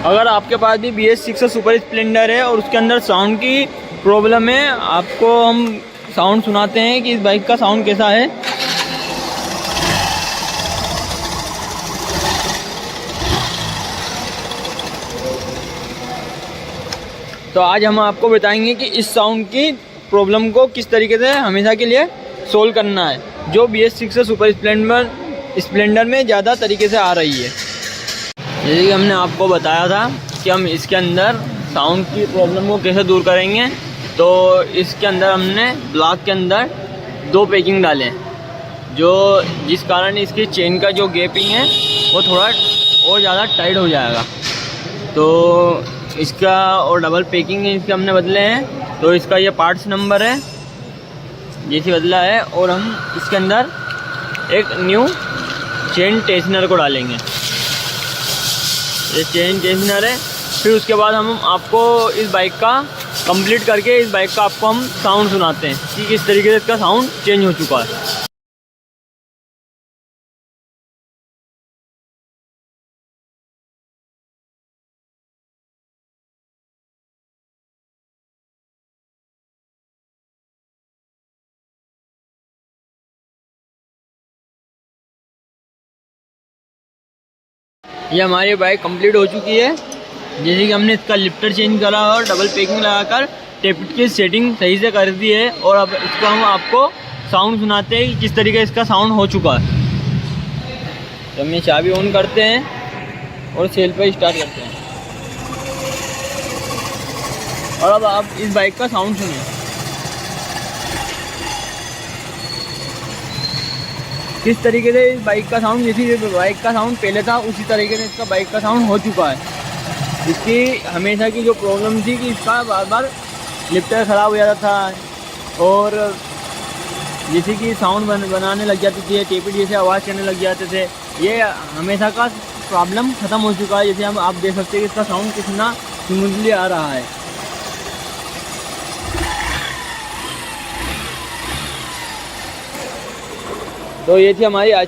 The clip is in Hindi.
अगर आपके पास भी BS6 सुपर स्प्लेंडर है और उसके अंदर साउंड की प्रॉब्लम है, आपको हम साउंड सुनाते हैं कि इस बाइक का साउंड कैसा है। तो आज हम आपको बताएंगे कि इस साउंड की प्रॉब्लम को किस तरीके से हमेशा के लिए सोल्व करना है, जो BS6 सुपर स्प्लेंडर में ज़्यादा तरीके से आ रही है। जैसे कि हमने आपको बताया था कि हम इसके अंदर साउंड की प्रॉब्लम को कैसे दूर करेंगे, तो इसके अंदर हमने ब्लॉक के अंदर 2 पैकिंग डाले, जो जिस कारण इसकी चेन का जो गैपिंग है वो थोड़ा और ज़्यादा टाइट हो जाएगा। तो इसका और डबल पैकिंग इसके हमने बदले हैं, तो इसका ये पार्ट्स नंबर है जैसे बदला है। और हम इसके अंदर एक न्यू चेन टेंशनर को डालेंगे, ये चेन टेंशनर है। फिर उसके बाद हम आपको इस बाइक का कंप्लीट करके इस बाइक का आपको हम साउंड सुनाते हैं कि किस तरीके से इसका साउंड चेंज हो चुका है। ये हमारी बाइक कंप्लीट हो चुकी है। जैसे कि हमने इसका लिफ्टर चेंज करा और डबल पैकिंग लगाकर टेपिट की सेटिंग सही से कर दी है। और अब इसको हम आपको साउंड सुनाते हैं कि किस तरीके से इसका साउंड हो चुका है। तो हम ये चाबी ऑन करते हैं और सेल पर स्टार्ट करते हैं। और अब आप इस बाइक का साउंड सुनिए किस तरीके से इस बाइक का साउंड, जैसी बाइक का साउंड पहले था उसी तरीके से इसका बाइक का साउंड हो चुका है। इसकी हमेशा की जो प्रॉब्लम थी कि इसका बार बार लिफ्टर ख़राब हो जाता था और जैसे कि साउंड बनाने लग जाती थी, टेपिट जैसे आवाज़ करने लग जाते थे, ये हमेशा का प्रॉब्लम ख़त्म हो चुका है। जैसे हम आप देख सकते हैं कि इसका साउंड कितना स्मूथली आ रहा है। तो ये थी हमारी आज